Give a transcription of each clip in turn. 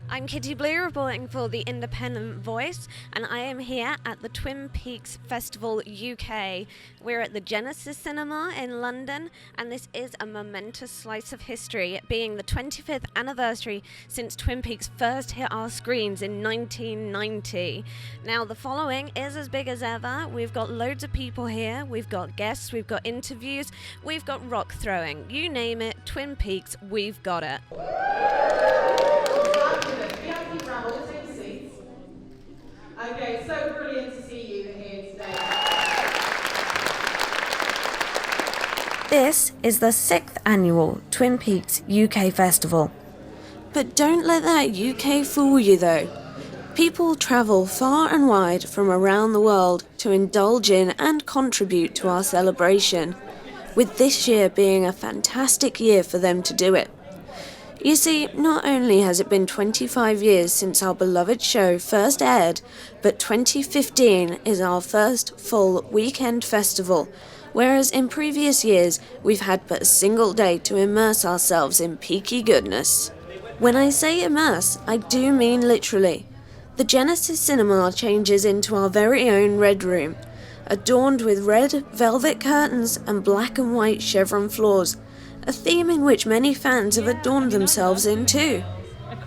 I'm Kitty Blue reporting for the Independent Voice, and I am here at the Twin Peaks Festival UK. We're at the Genesis Cinema in London, and this is a momentous slice of history, it being the 25th anniversary since Twin Peaks first hit our screens in 1990. Now, the following is as big as ever. We've got loads of people here, we've got guests, we've got interviews, we've got rock throwing. You name it, Twin Peaks, we've got it. Okay, so brilliant to see you here today. This is the 6th annual Twin Peaks UK Festival. But don't let that UK fool you though. People travel far and wide from around the world to indulge in and contribute to our celebration, with this year being a fantastic year for them to do it. You see, not only has it been 25 years since our beloved show first aired, but 2015 is our first full weekend festival, whereas in previous years we've had but a single day to immerse ourselves in peaky goodness. When I say immerse, I do mean literally. The Genesis Cinema changes into our very own Red Room, adorned with red velvet curtains and black and white chevron floors, a theme in which many fans have adorned themselves in too.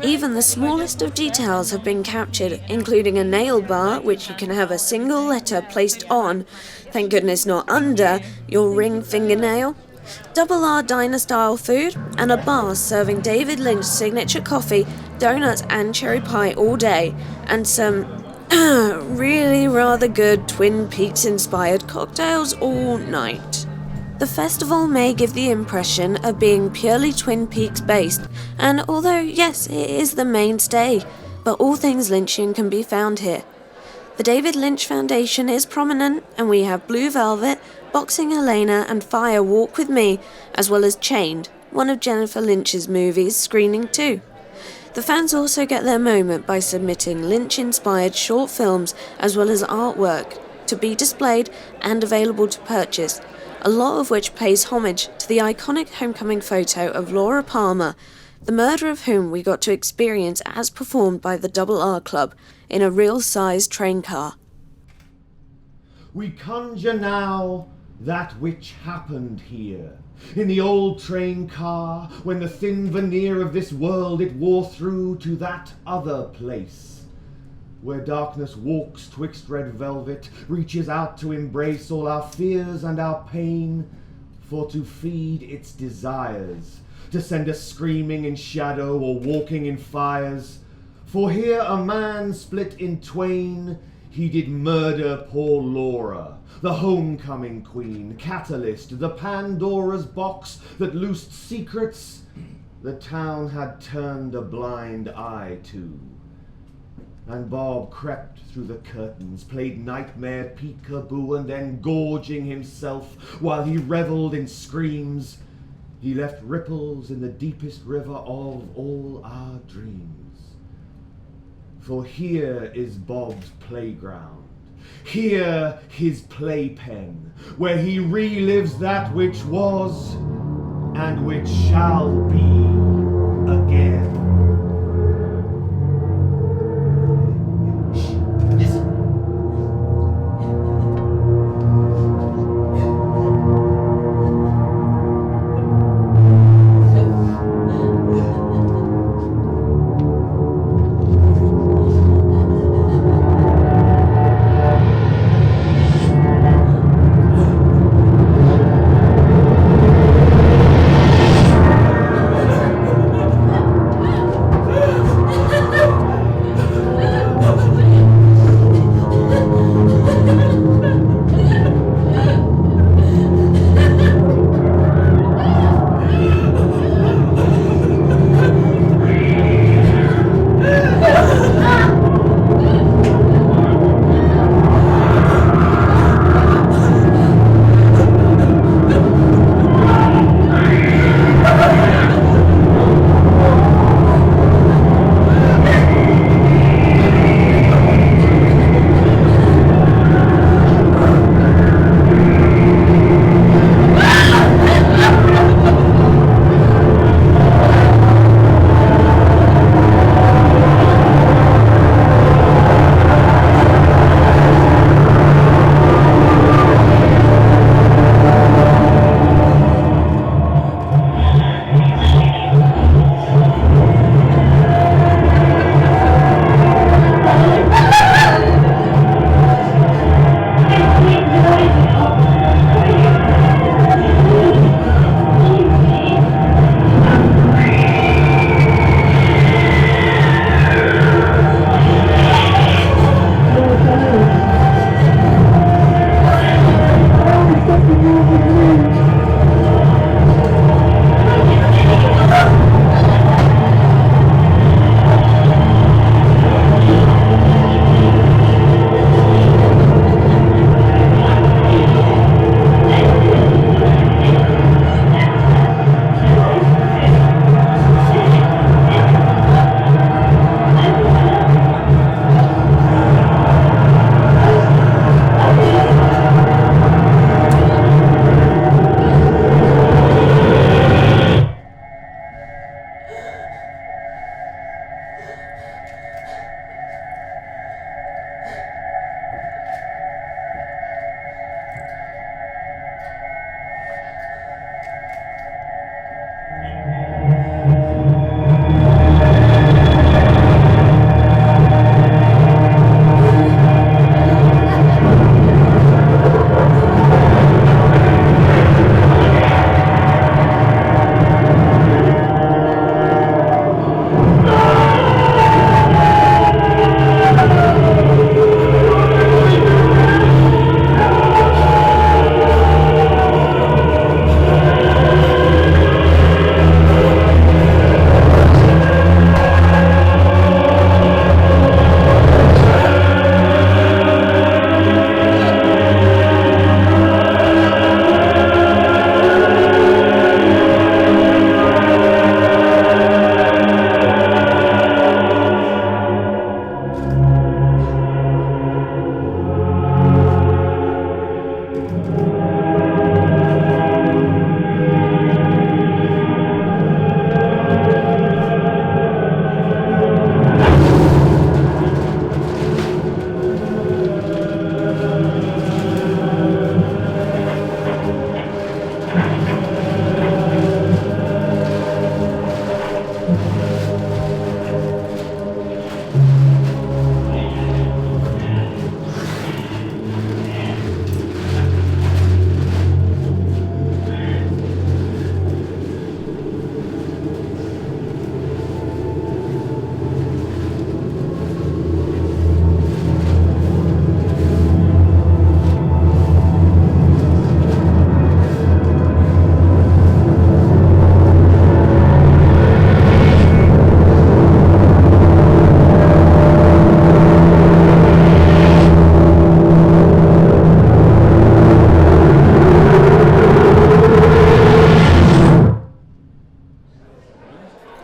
Even the smallest of details have been captured, including a nail bar which you can have a single letter placed on, thank goodness not under, your ring fingernail, double R diner style food, and a bar serving David Lynch's signature coffee, donuts and cherry pie all day, and some really rather good Twin Peaks inspired cocktails all night. The festival may give the impression of being purely Twin Peaks based, and although yes, it is the mainstay, but all things Lynchian can be found here. The David Lynch Foundation is prominent, and we have Blue Velvet, Boxing Helena and Fire Walk With Me, as well as Chained, one of Jennifer Lynch's movies, screening too. The fans also get their moment by submitting Lynch-inspired short films as well as artwork to be displayed and available to purchase, a lot of which pays homage to the iconic homecoming photo of Laura Palmer, the murder of whom we got to experience as performed by the Double R Club in a real-sized train car. We conjure now that which happened here, in the old train car, when the thin veneer of this world it wore through to that other place, where darkness walks twixt red velvet, reaches out to embrace all our fears and our pain, for to feed its desires, to send us screaming in shadow or walking in fires. For here a man split in twain, he did murder poor Laura, the homecoming queen, catalyst, the Pandora's box that loosed secrets the town had turned a blind eye to. And Bob crept through the curtains, played nightmare peekaboo, and then gorging himself while he revelled in screams, he left ripples in the deepest river of all our dreams. For here is Bob's playground, here his playpen, where he relives that which was and which shall be again.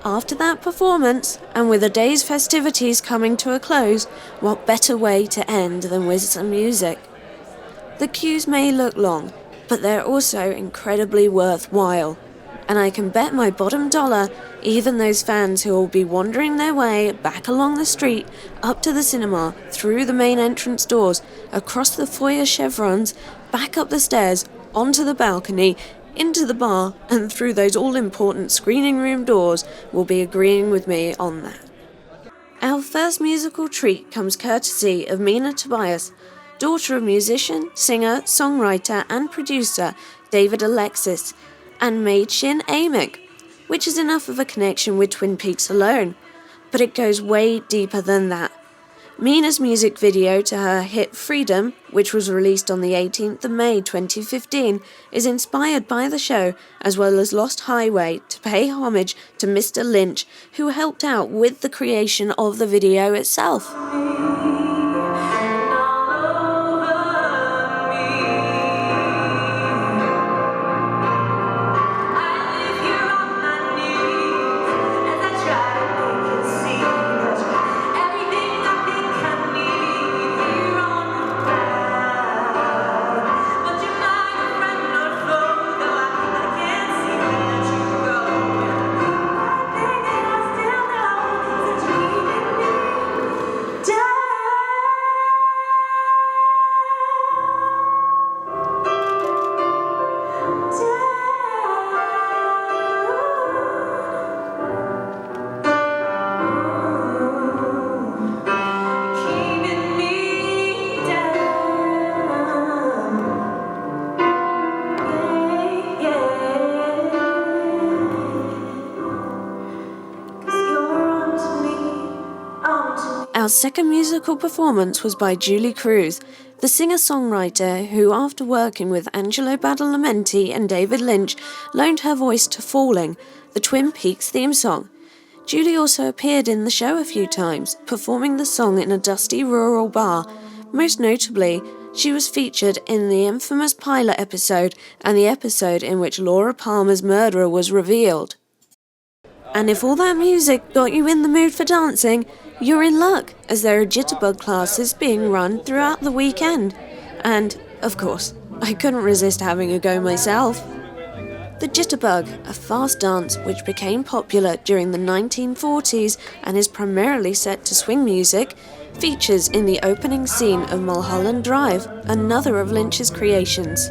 After that performance, and with the day's festivities coming to a close, what better way to end than with some music? The queues may look long, but they're also incredibly worthwhile. And I can bet my bottom dollar, even those fans who will be wandering their way back along the street, up to the cinema, through the main entrance doors, across the foyer chevrons, back up the stairs, onto the balcony, into the bar, and through those all-important screening room doors, will be agreeing with me on that. Our first musical treat comes courtesy of Mina Tobias, daughter of musician, singer, songwriter, and producer David Alexis, and maid Shin Amick, which is enough of a connection with Twin Peaks alone, but it goes way deeper than that. Mina's music video to her hit Freedom, which was released on the 18th of May 2015, is inspired by the show, as well as Lost Highway, to pay homage to Mr. Lynch, who helped out with the creation of the video itself. Our second musical performance was by Julie Cruz, the singer-songwriter who, after working with Angelo Badalamenti and David Lynch, loaned her voice to Falling, the Twin Peaks theme song. Julie also appeared in the show a few times, performing the song in a dusty rural bar. Most notably, she was featured in the infamous pilot episode and the episode in which Laura Palmer's murderer was revealed. And if all that music got you in the mood for dancing, you're in luck, as there are jitterbug classes being run throughout the weekend. And, of course, I couldn't resist having a go myself. The jitterbug, a fast dance which became popular during the 1940s and is primarily set to swing music, features in the opening scene of Mulholland Drive, another of Lynch's creations.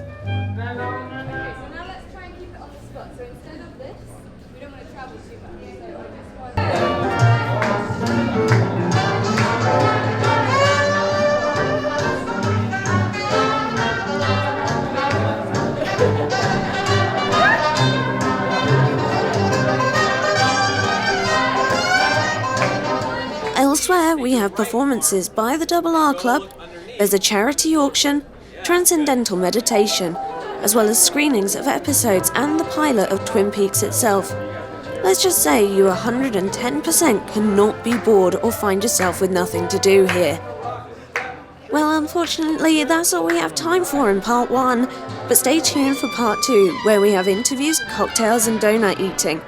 Elsewhere, we have performances by the Double R Club, there's a charity auction, transcendental meditation, as well as screenings of episodes and the pilot of Twin Peaks itself. Let's just say you 110% cannot be bored or find yourself with nothing to do here. Well, unfortunately, that's all we have time for in part 1, but stay tuned for part 2, where we have interviews, cocktails and donut eating.